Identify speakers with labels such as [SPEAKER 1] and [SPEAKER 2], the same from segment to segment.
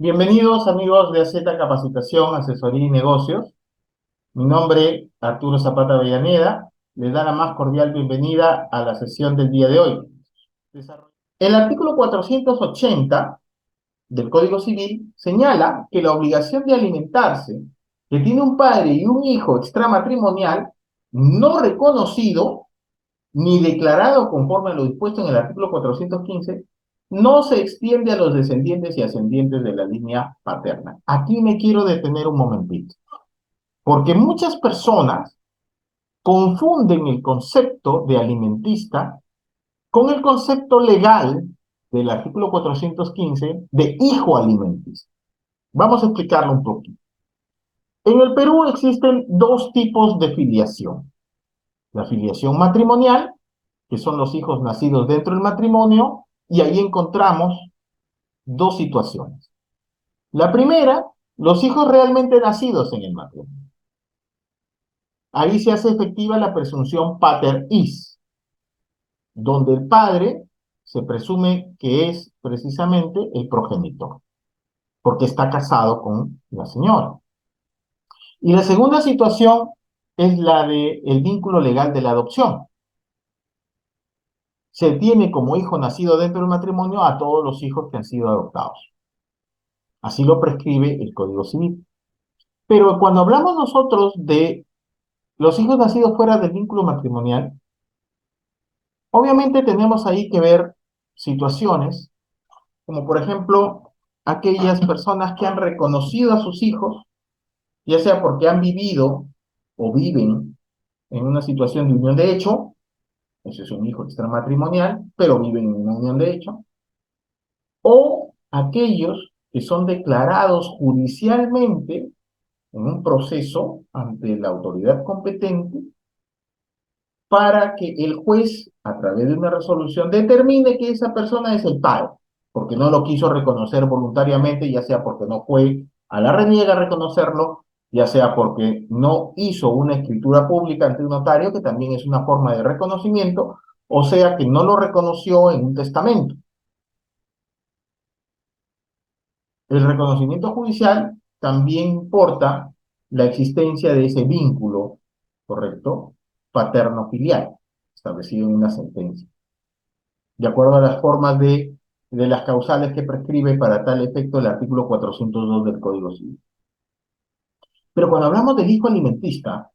[SPEAKER 1] Bienvenidos amigos de AZ Capacitación, Asesoría y Negocios. Mi nombre es Arturo Zapata Avellaneda. Les da la más cordial bienvenida a la sesión del día de hoy. El artículo 480 del Código Civil señala que la obligación de alimentarse que tiene un padre y un hijo extramatrimonial no reconocido ni declarado conforme a lo dispuesto en el artículo 415, no se extiende a los descendientes y ascendientes de la línea paterna. Aquí me quiero detener un momentito, porque muchas personas confunden el concepto de alimentista con el concepto legal del artículo 415 de hijo alimentista. Vamos a explicarlo un poquito. En el Perú existen dos tipos de filiación. La filiación matrimonial, que son los hijos nacidos dentro del matrimonio, y ahí encontramos dos situaciones. La primera, los hijos realmente nacidos en el matrimonio. Ahí se hace efectiva la presunción pater is, donde el padre se presume que es precisamente el progenitor, porque está casado con la señora. Y la segunda situación es la del vínculo legal de la adopción. Se tiene como hijo nacido dentro del matrimonio a todos los hijos que han sido adoptados. Así lo prescribe el Código Civil. Pero cuando hablamos nosotros de los hijos nacidos fuera del vínculo matrimonial, obviamente tenemos ahí que ver situaciones como por ejemplo aquellas personas que han reconocido a sus hijos, ya sea porque han vivido o viven en una situación de unión de hecho, ese es un hijo extramatrimonial, pero viven en una unión de hecho, o aquellos que son declarados judicialmente en un proceso ante la autoridad competente para que el juez, a través de una resolución, determine que esa persona es el padre, porque no lo quiso reconocer voluntariamente, ya sea porque no fue a la reniega a reconocerlo, ya sea porque no hizo una escritura pública ante un notario, que también es una forma de reconocimiento, o sea que no lo reconoció en un testamento. El reconocimiento judicial también importa la existencia de ese vínculo, ¿correcto? Paterno-filial, establecido en una sentencia, de acuerdo a las formas de las causales que prescribe para tal efecto el artículo 402 del Código Civil. Pero cuando hablamos del hijo alimentista,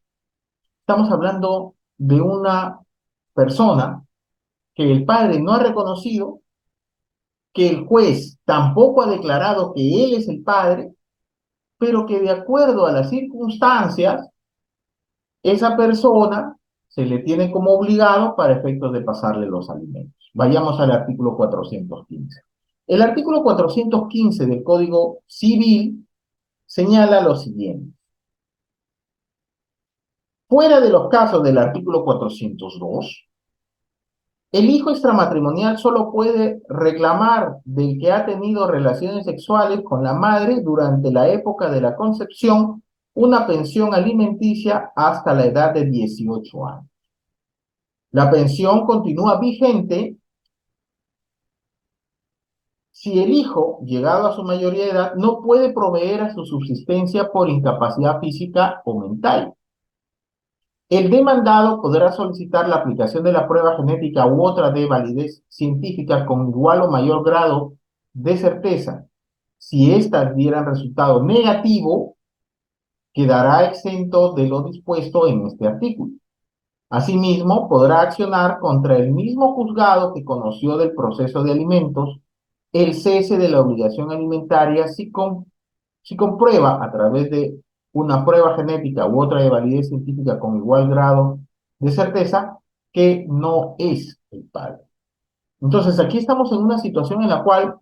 [SPEAKER 1] estamos hablando de una persona que el padre no ha reconocido, que el juez tampoco ha declarado que él es el padre, pero que de acuerdo a las circunstancias, esa persona se le tiene como obligado para efectos de pasarle los alimentos. Vayamos al artículo 415. El artículo 415 del Código Civil señala lo siguiente. Fuera de los casos del artículo 402, el hijo extramatrimonial solo puede reclamar del que ha tenido relaciones sexuales con la madre durante la época de la concepción una pensión alimenticia hasta la edad de 18 años. La pensión continúa vigente si el hijo, llegado a su mayoría de edad, no puede proveer a su subsistencia por incapacidad física o mental. El demandado podrá solicitar la aplicación de la prueba genética u otra de validez científica con igual o mayor grado de certeza. Si éstas dieran resultado negativo, quedará exento de lo dispuesto en este artículo. Asimismo, podrá accionar contra el mismo juzgado que conoció del proceso de alimentos el cese de la obligación alimentaria si comprueba a través de una prueba genética u otra de validez científica con igual grado de certeza que no es el padre. Entonces, aquí estamos en una situación en la cual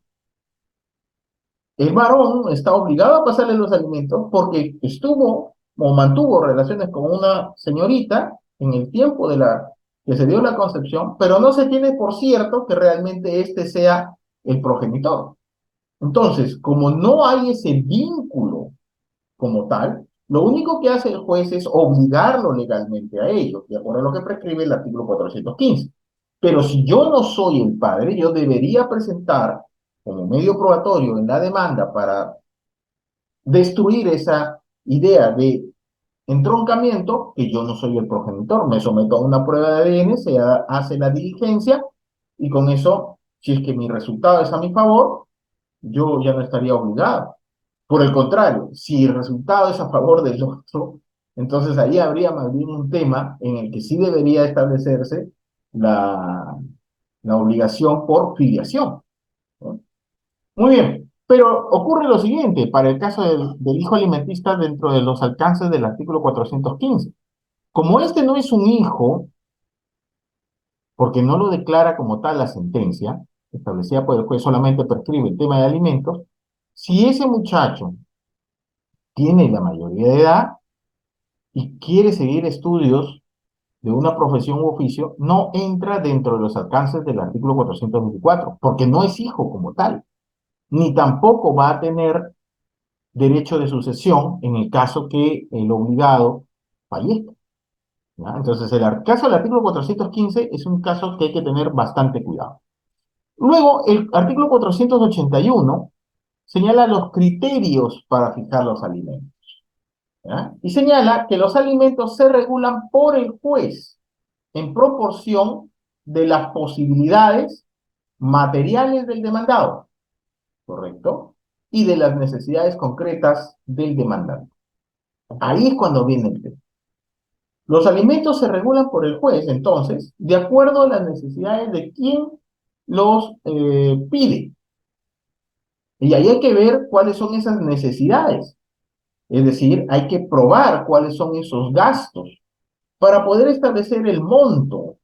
[SPEAKER 1] el varón está obligado a pasarle los alimentos porque estuvo o mantuvo relaciones con una señorita en el tiempo de la que se dio la concepción, pero no se tiene por cierto que realmente este sea el progenitor. Entonces, como no hay ese vínculo como tal, lo único que hace el juez es obligarlo legalmente a ello, de acuerdo a lo que prescribe el artículo 415. Pero si yo no soy el padre, yo debería presentar como medio probatorio en la demanda para destruir esa idea de entroncamiento, que yo no soy el progenitor, me someto a una prueba de ADN, hace la diligencia, y con eso, si es que mi resultado es a mi favor, yo ya no estaría obligado. Por el contrario, si el resultado es a favor del otro, entonces ahí habría más bien un tema en el que sí debería establecerse la, la obligación por filiación, ¿no? Muy bien, pero ocurre lo siguiente para el caso del hijo alimentista dentro de los alcances del artículo 415. Como este no es un hijo, porque no lo declara como tal la sentencia, establecida por el juez solamente prescribe el tema de alimentos, si ese muchacho tiene la mayoría de edad y quiere seguir estudios de una profesión u oficio, no entra dentro de los alcances del artículo 424, porque no es hijo como tal, ni tampoco va a tener derecho de sucesión en el caso que el obligado fallezca, ¿ya? Entonces, el caso del artículo 415 es un caso que hay que tener bastante cuidado. Luego, el artículo 481 señala los criterios para fijar los alimentos, ¿ya? Y señala que los alimentos se regulan por el juez en proporción de las posibilidades materiales del demandado, ¿correcto? Y de las necesidades concretas del demandante. Ahí es cuando viene el tema. Los alimentos se regulan por el juez, entonces, de acuerdo a las necesidades de quien los pide. Y ahí hay que ver cuáles son esas necesidades. Es decir, hay que probar cuáles son esos gastos para poder establecer el monto.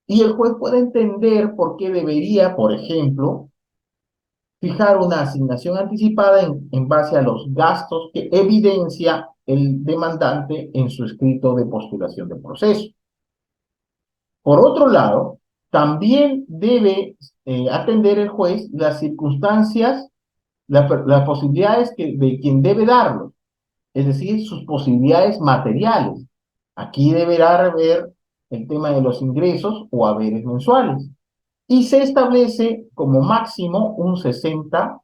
[SPEAKER 1] Y el juez puede entender por qué debería, por ejemplo, fijar una asignación anticipada en base a los gastos que evidencia el demandante en su escrito de postulación de proceso. Por otro lado, también debe atender el juez las circunstancias, las posibilidades de quien debe darlo, es decir, sus posibilidades materiales. Aquí deberá ver el tema de los ingresos o haberes mensuales. Y se establece como máximo un 60%.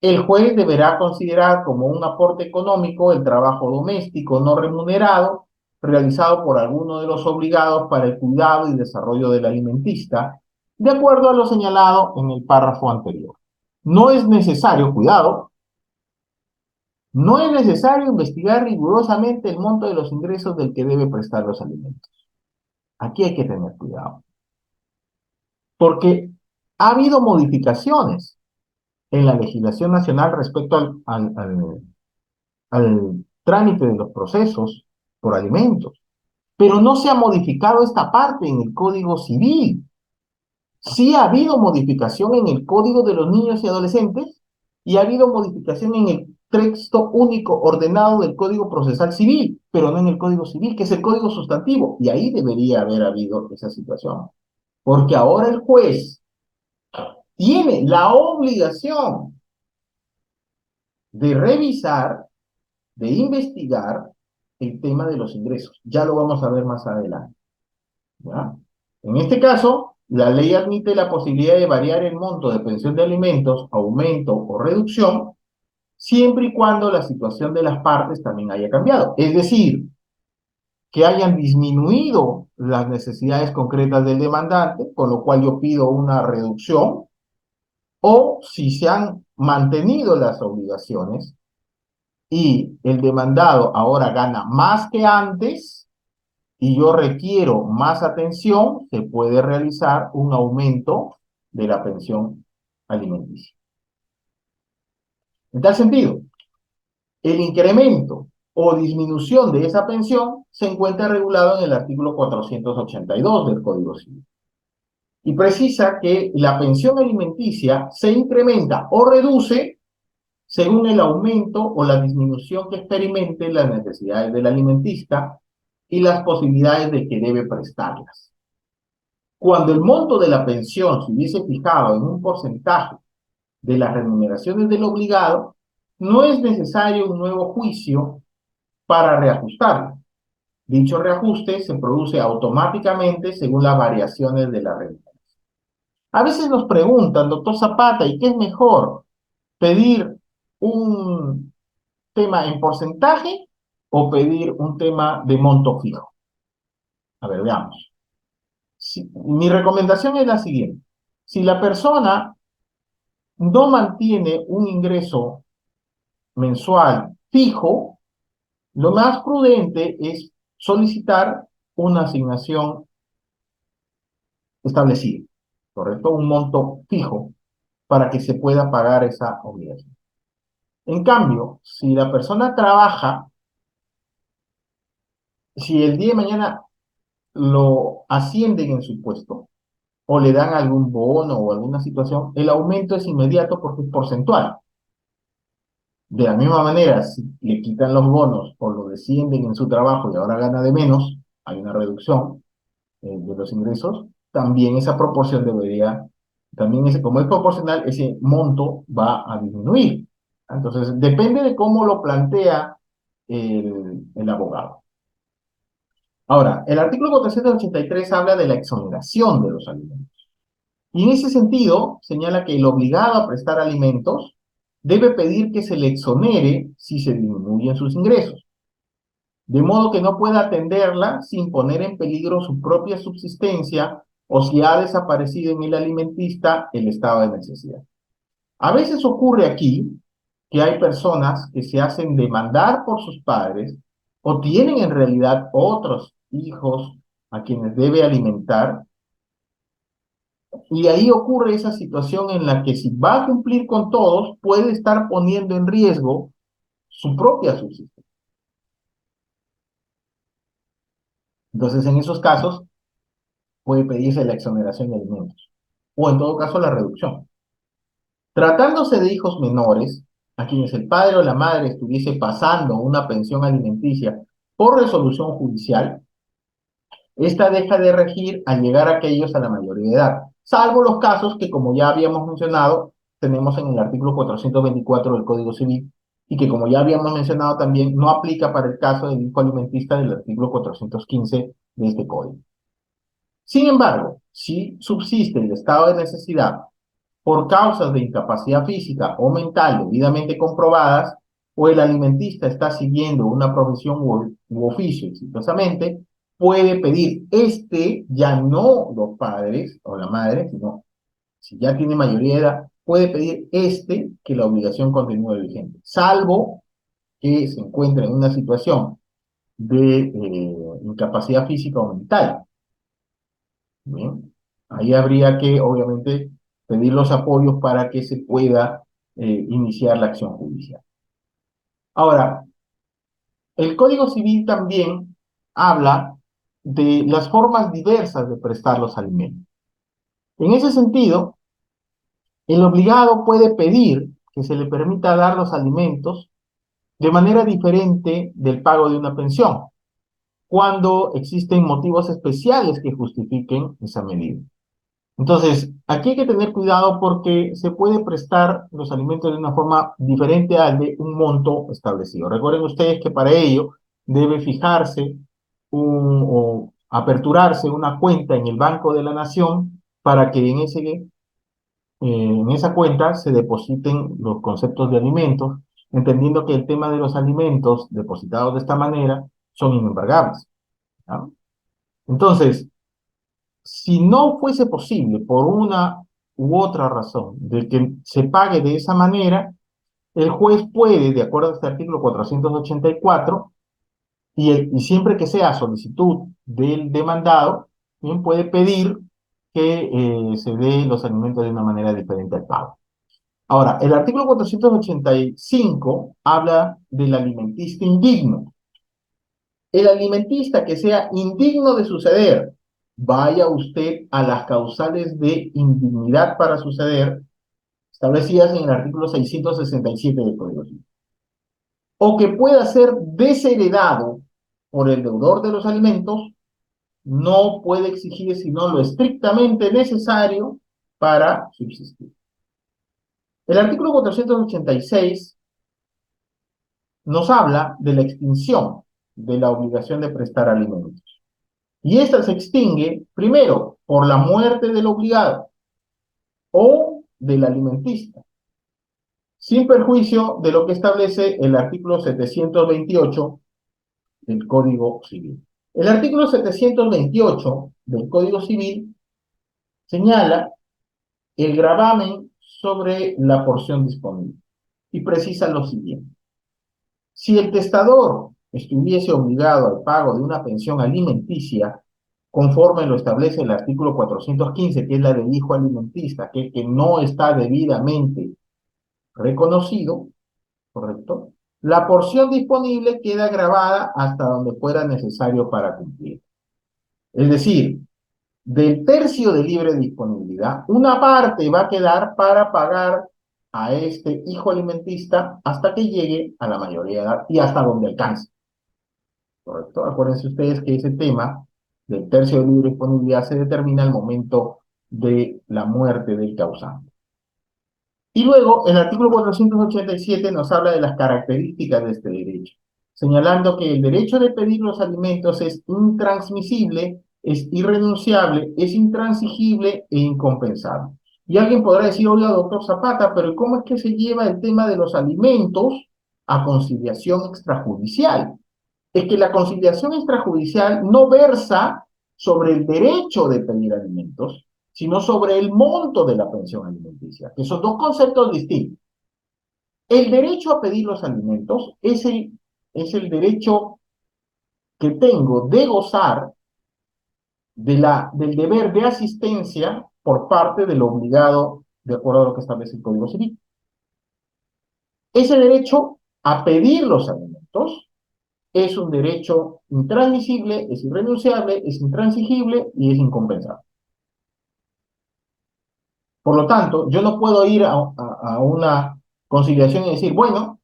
[SPEAKER 1] El juez deberá considerar como un aporte económico el trabajo doméstico no remunerado realizado por alguno de los obligados para el cuidado y desarrollo del alimentista, de acuerdo a lo señalado en el párrafo anterior. No es necesario, cuidado, no es necesario investigar rigurosamente el monto de los ingresos del que debe prestar los alimentos. Aquí hay que tener cuidado, porque ha habido modificaciones en la legislación nacional respecto al trámite de los procesos por alimentos, pero no se ha modificado esta parte en el Código Civil. Sí ha habido modificación en el Código de los Niños y Adolescentes y ha habido modificación en el texto único ordenado del Código Procesal Civil, pero no en el Código Civil, que es el Código Sustantivo, y ahí debería haber habido esa situación. Porque ahora el juez tiene la obligación de revisar, de investigar el tema de los ingresos. Ya lo vamos a ver más adelante, ¿ya? En este caso, la ley admite la posibilidad de variar el monto de pensión de alimentos, aumento o reducción, siempre y cuando la situación de las partes también haya cambiado. Es decir, que hayan disminuido las necesidades concretas del demandante, con lo cual yo pido una reducción, o si se han mantenido las obligaciones y el demandado ahora gana más que antes y yo requiero más atención, se puede realizar un aumento de la pensión alimenticia. En tal sentido, el incremento o disminución de esa pensión se encuentra regulado en el artículo 482 del Código Civil y precisa que la pensión alimenticia se incrementa o reduce según el aumento o la disminución que experimente las necesidades del alimentista y las posibilidades de que debe prestarlas. Cuando el monto de la pensión se hubiese fijado en un porcentaje de las remuneraciones del obligado, no es necesario un nuevo juicio para reajustarlo. Dicho reajuste se produce automáticamente según las variaciones de la remuneración. A veces nos preguntan, doctor Zapata, ¿y qué es mejor? ¿Pedir un tema en porcentaje o pedir un tema de monto fijo? A ver, veamos. Mi recomendación es la siguiente. Si la persona no mantiene un ingreso mensual fijo, lo más prudente es solicitar una asignación establecida, ¿correcto? Un monto fijo para que se pueda pagar esa obligación. En cambio, si la persona trabaja, si el día de mañana lo ascienden en su puesto o le dan algún bono o alguna situación, el aumento es inmediato porque es porcentual. De la misma manera, si le quitan los bonos o lo descienden en su trabajo y ahora gana de menos, hay una reducción de los ingresos, también esa proporción debería, también ese, como es proporcional, ese monto va a disminuir. Entonces, depende de cómo lo plantea el abogado. Ahora, el artículo 483 habla de la exoneración de los alimentos. Y en ese sentido, señala que el obligado a prestar alimentos debe pedir que se le exonere si se disminuyen sus ingresos, de modo que no pueda atenderla sin poner en peligro su propia subsistencia o si ha desaparecido en el alimentista el estado de necesidad. A veces ocurre aquí que hay personas que se hacen demandar por sus padres o tienen en realidad otros hijos a quienes debe alimentar, y ahí ocurre esa situación en la que si va a cumplir con todos, puede estar poniendo en riesgo su propia subsistencia. Entonces, en esos casos, puede pedirse la exoneración de alimentos, o en todo caso la reducción. Tratándose de hijos menores, a quienes el padre o la madre estuviese pasando una pensión alimenticia por resolución judicial, esta deja de regir al llegar aquellos a la mayoría de edad, salvo los casos que, como ya habíamos mencionado, tenemos en el artículo 424 del Código Civil, y que, como ya habíamos mencionado también, no aplica para el caso del hijo alimentista del artículo 415 de este Código. Sin embargo, si subsiste el estado de necesidad por causas de incapacidad física o mental debidamente comprobadas, o el alimentista está siguiendo una profesión u oficio exitosamente, puede pedir ya no los padres o la madre, sino si ya tiene mayoría de edad, puede pedir que la obligación continúe vigente, salvo que se encuentre en una situación de incapacidad física o mental. Bien, ahí habría que, obviamente, pedir los apoyos para que se pueda iniciar la acción judicial. Ahora, el Código Civil también habla de las formas diversas de prestar los alimentos. En ese sentido, el obligado puede pedir que se le permita dar los alimentos de manera diferente del pago de una pensión, cuando existen motivos especiales que justifiquen esa medida. Entonces, aquí hay que tener cuidado porque se puede prestar los alimentos de una forma diferente al de un monto establecido. Recuerden ustedes que para ello debe fijarse o aperturarse una cuenta en el Banco de la Nación para que en esa cuenta se depositen los conceptos de alimentos, entendiendo que el tema de los alimentos depositados de esta manera son inembargables, ¿no? Entonces, si no fuese posible por una u otra razón de que se pague de esa manera, el juez puede, de acuerdo a este artículo 484, y siempre que sea solicitud del demandado, bien puede pedir que se dé los alimentos de una manera diferente al pago. Ahora, el artículo 485 habla del alimentista indigno. El alimentista que sea indigno de suceder, vaya usted a las causales de indignidad para suceder establecidas en el artículo 667 del Código Civil, o que pueda ser desheredado por el deudor de los alimentos, no puede exigir sino lo estrictamente necesario para subsistir. El artículo 486 nos habla de la extinción de la obligación de prestar alimentos. Y esta se extingue, primero, por la muerte del obligado, o del alimentista, sin perjuicio de lo que establece el artículo 728 del Código Civil. El artículo 728 del Código Civil señala el gravamen sobre la porción disponible y precisa lo siguiente. Si el testador estuviese obligado al pago de una pensión alimenticia, conforme lo establece el artículo 415, que es la del hijo alimentista, que no está debidamente reconocido, ¿correcto? La porción disponible queda grabada hasta donde fuera necesario para cumplir. Es decir, del tercio de libre disponibilidad, una parte va a quedar para pagar a este hijo alimentista hasta que llegue a la mayoría de edad y hasta donde alcance. ¿Correcto? Acuérdense ustedes que ese tema del tercio de libre disponibilidad se determina al momento de la muerte del causante. Y luego, el artículo 487 nos habla de las características de este derecho, señalando que el derecho de pedir los alimentos es intransmisible, es irrenunciable, es intransigible e incompensable. Y alguien podrá decir, oiga, doctor Zapata, pero ¿cómo es que se lleva el tema de los alimentos a conciliación extrajudicial? Es que la conciliación extrajudicial no versa sobre el derecho de pedir alimentos, sino sobre el monto de la pensión alimenticia, que son dos conceptos distintos. El derecho a pedir los alimentos es el derecho que tengo de gozar del deber de asistencia por parte del obligado, de acuerdo a lo que establece el Código Civil. Ese derecho a pedir los alimentos es un derecho intransmisible, es irrenunciable, es intransigible y es incompensable. Por lo tanto, yo no puedo ir a una conciliación y decir, bueno,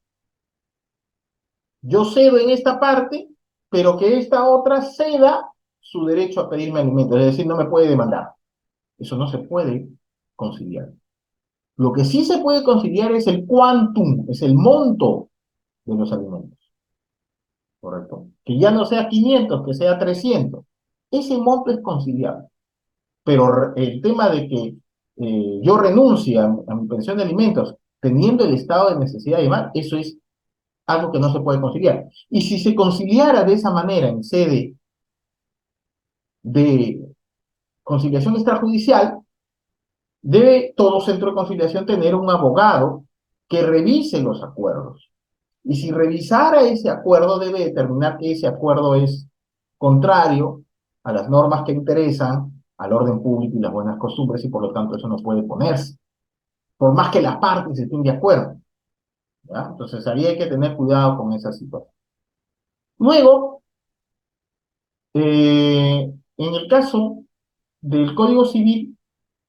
[SPEAKER 1] yo cedo en esta parte, pero que esta otra ceda su derecho a pedirme alimentos, es decir, no me puede demandar. Eso no se puede conciliar. Lo que sí se puede conciliar es el quantum, es el monto de los alimentos, ¿correcto? Que ya no sea 500, que sea 300. Ese monto es conciliable. Pero el tema de que yo renuncie a mi pensión de alimentos teniendo el estado de necesidad y demás, eso es algo que no se puede conciliar. Y si se conciliara de esa manera en sede de conciliación extrajudicial, debe todo centro de conciliación tener un abogado que revise los acuerdos. Y si revisara ese acuerdo, debe determinar que ese acuerdo es contrario a las normas que interesan, al orden público y las buenas costumbres, y por lo tanto eso no puede ponerse, por más que las partes estén de acuerdo. ¿Ya? Entonces ahí hay que tener cuidado con esa situación. Luego, en el caso del Código Civil,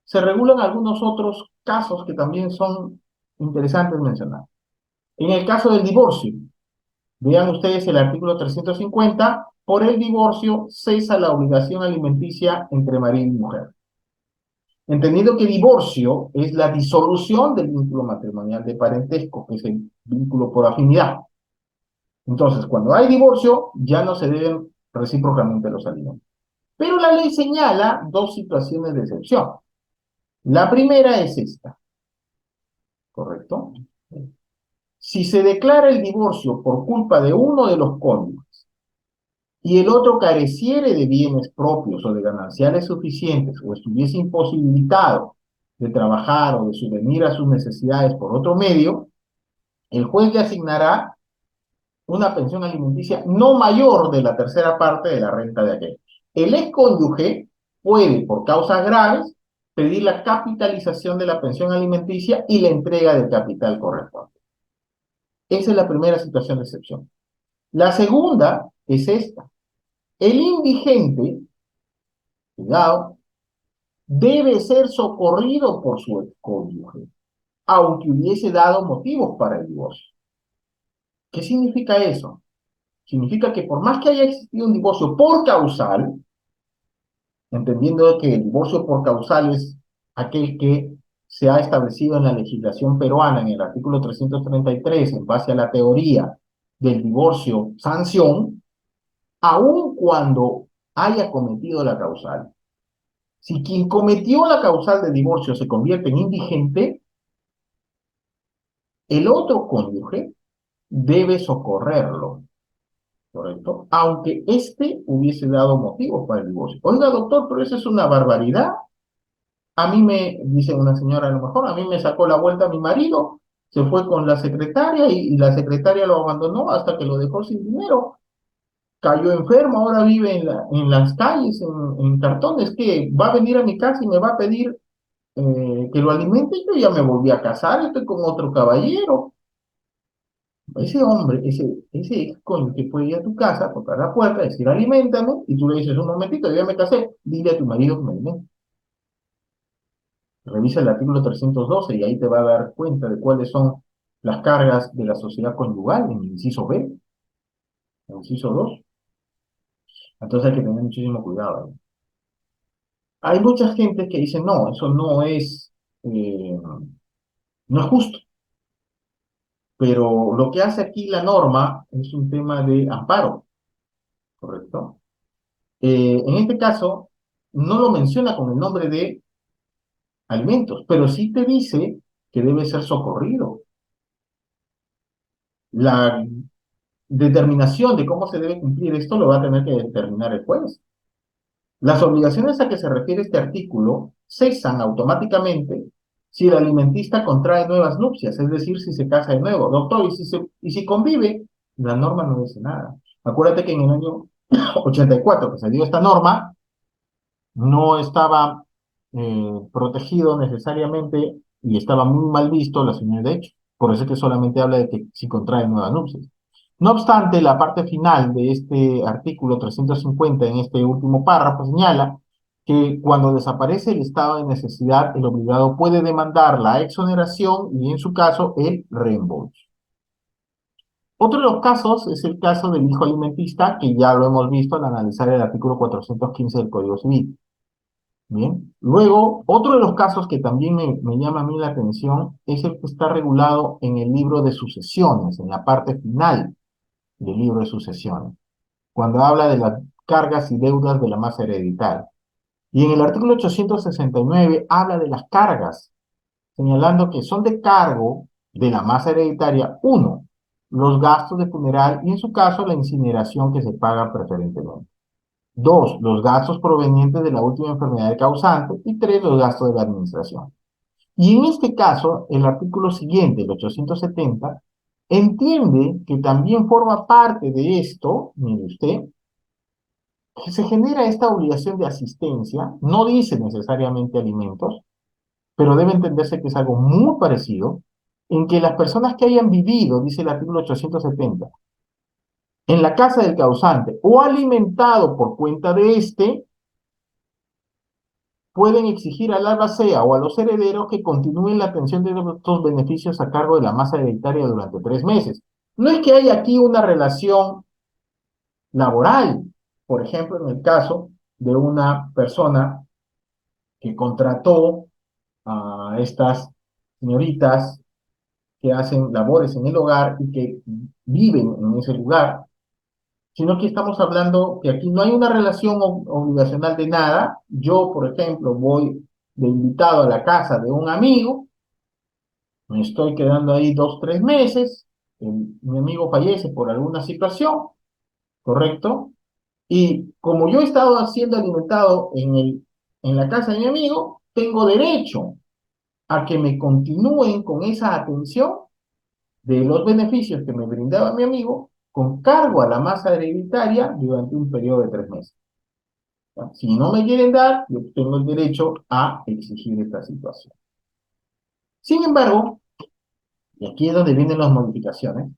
[SPEAKER 1] se regulan algunos otros casos que también son interesantes mencionar. En el caso del divorcio, vean ustedes el artículo 350, por el divorcio cesa la obligación alimenticia entre marido y mujer. Entendiendo que divorcio es la disolución del vínculo matrimonial de parentesco, que es el vínculo por afinidad. Entonces, cuando hay divorcio, ya no se deben recíprocamente los alimentos. Pero la ley señala dos situaciones de excepción. La primera es esta, ¿correcto? Si se declara el divorcio por culpa de uno de los cónyuges y el otro careciere de bienes propios o de gananciales suficientes o estuviese imposibilitado de trabajar o de subvenir a sus necesidades por otro medio, el juez le asignará una pensión alimenticia no mayor de la tercera parte de la renta de aquel. El excónyuge puede, por causas graves, pedir la capitalización de la pensión alimenticia y la entrega del capital correspondiente. Esa es la primera situación de excepción. La segunda es esta. El indigente, cuidado, debe ser socorrido por su excónyuge, aunque hubiese dado motivos para el divorcio. ¿Qué significa eso? Significa que por más que haya existido un divorcio por causal, entendiendo que el divorcio por causal es aquel que se ha establecido en la legislación peruana en el artículo 333 en base a la teoría del divorcio sanción, aun cuando haya cometido la causal, Si quien cometió la causal de divorcio se convierte en indigente, el otro cónyuge debe socorrerlo, ¿correcto? Aunque éste hubiese dado motivos para el divorcio. Oiga, doctor, pero eso es una barbaridad. A mí me, dice una señora a lo mejor, a mí me sacó la vuelta mi marido, se fue con la secretaria y la secretaria lo abandonó hasta que lo dejó sin dinero. Cayó enfermo, ahora vive en las calles, en cartones, que va a venir a mi casa y me va a pedir que lo alimente. Yo ya me volví a casar, estoy con otro caballero. Ese hombre, ese ex con el que puede ir a tu casa, tocar la puerta, decir aliméntame, y tú le dices un momentito, yo ya me casé, dile a tu marido que me alimente. Revisa el artículo 312 y ahí te va a dar cuenta de cuáles son las cargas de la sociedad conyugal en el inciso B, en el inciso 2. Entonces hay que tener muchísimo cuidado ahí. Hay mucha gente que dice, no, eso no es justo, pero lo que hace aquí la norma es un tema de amparo, ¿correcto? En este caso, no lo menciona con el nombre de alimentos, pero sí te dice que debe ser socorrido. La determinación de cómo se debe cumplir esto lo va a tener que determinar el juez. Las obligaciones a que se refiere este artículo cesan automáticamente si el alimentista contrae nuevas nupcias, es decir, si se casa de nuevo. Doctor, y si convive, la norma no dice nada. Acuérdate que en el año 84 que se dio esta norma, no estaba protegido necesariamente y estaba muy mal visto la unión de hecho. Por eso es que solamente habla de que si contrae nuevas nupcias. No obstante, la parte final de este artículo 350, en este último párrafo, señala que cuando desaparece el estado de necesidad, el obligado puede demandar la exoneración y, en su caso, el reembolso. Otro de los casos es el caso del hijo alimentista, que ya lo hemos visto al analizar el artículo 415 del Código Civil. Bien. Luego, otro de los casos que también me llama a mí la atención es el que está regulado en el libro de sucesiones, en la parte final del libro de sucesiones, cuando habla de las cargas y deudas de la masa hereditaria. Y en el artículo 869 habla de las cargas, señalando que son de cargo de la masa hereditaria, uno, los gastos de funeral y en su caso la incineración que se paga preferentemente. Dos, los gastos provenientes de la última enfermedad causante. Y tres, los gastos de la administración. Y en este caso, el artículo siguiente, el 870, entiende que también forma parte de esto, mire usted, que se genera esta obligación de asistencia, no dice necesariamente alimentos, pero debe entenderse que es algo muy parecido, en que las personas que hayan vivido, dice el artículo 870, en la casa del causante o alimentado por cuenta de este, pueden exigir al albacea o a los herederos que continúen la atención de estos beneficios a cargo de la masa hereditaria durante 3 meses. No es que haya aquí una relación laboral, por ejemplo, en el caso de una persona que contrató a estas señoritas que hacen labores en el hogar y que viven en ese lugar, sino que estamos hablando que aquí no hay una relación obligacional de nada. Yo, por ejemplo, voy de invitado a la casa de un amigo, me estoy quedando ahí 2, 3 meses, mi amigo fallece por alguna situación, ¿correcto? Y como yo he estado siendo alimentado en la casa de mi amigo, tengo derecho a que me continúen con esa atención de los beneficios que me brindaba mi amigo con cargo a la masa hereditaria durante un periodo de 3 meses. Si no me quieren dar, yo tengo el derecho a exigir esta situación. Sin embargo, y aquí es donde vienen las modificaciones,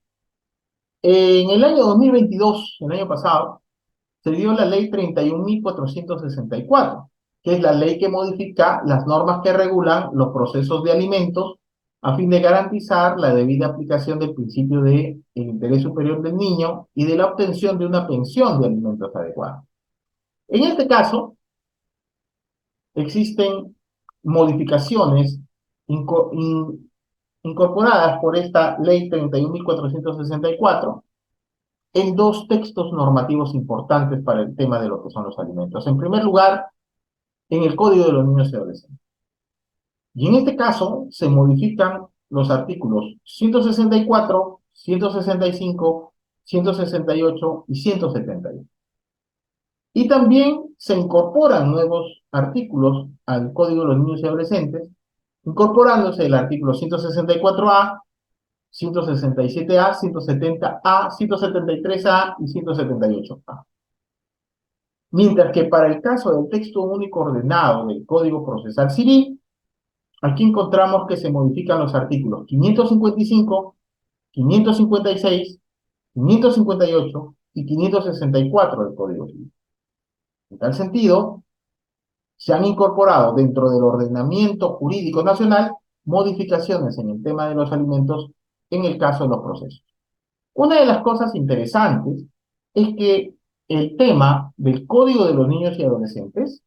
[SPEAKER 1] en el año 2022, el año pasado, se dio la ley 31.464, que es la ley que modifica las normas que regulan los procesos de alimentos a fin de garantizar la debida aplicación del principio de el interés superior del niño y de la obtención de una pensión de alimentos adecuada. En este caso, existen modificaciones incorporadas por esta ley 31.464 en dos textos normativos importantes para el tema de lo que son los alimentos. En primer lugar, en el Código de los Niños y Adolescentes. Y en este caso se modifican los artículos 164, 165, 168 y 171. Y también se incorporan nuevos artículos al Código de los Niños y Adolescentes, incorporándose el artículo 164A, 167A, 170A, 173A y 178A. Mientras que para el caso del texto único ordenado del Código Procesal Civil, aquí encontramos que se modifican los artículos 555, 556, 558 y 564 del Código Civil. En tal sentido, se han incorporado dentro del ordenamiento jurídico nacional modificaciones en el tema de los alimentos en el caso de los procesos. Una de las cosas interesantes es que el tema del Código de los Niños y Adolescentes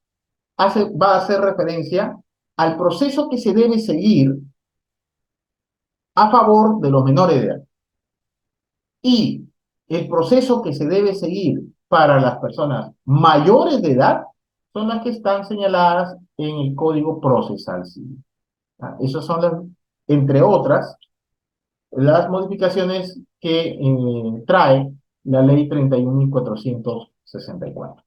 [SPEAKER 1] va a hacer referencia al proceso que se debe seguir a favor de los menores de edad. Y el proceso que se debe seguir para las personas mayores de edad son las que están señaladas en el Código Procesal Civil. Esas son las, entre otras, las modificaciones que trae la Ley 31.464.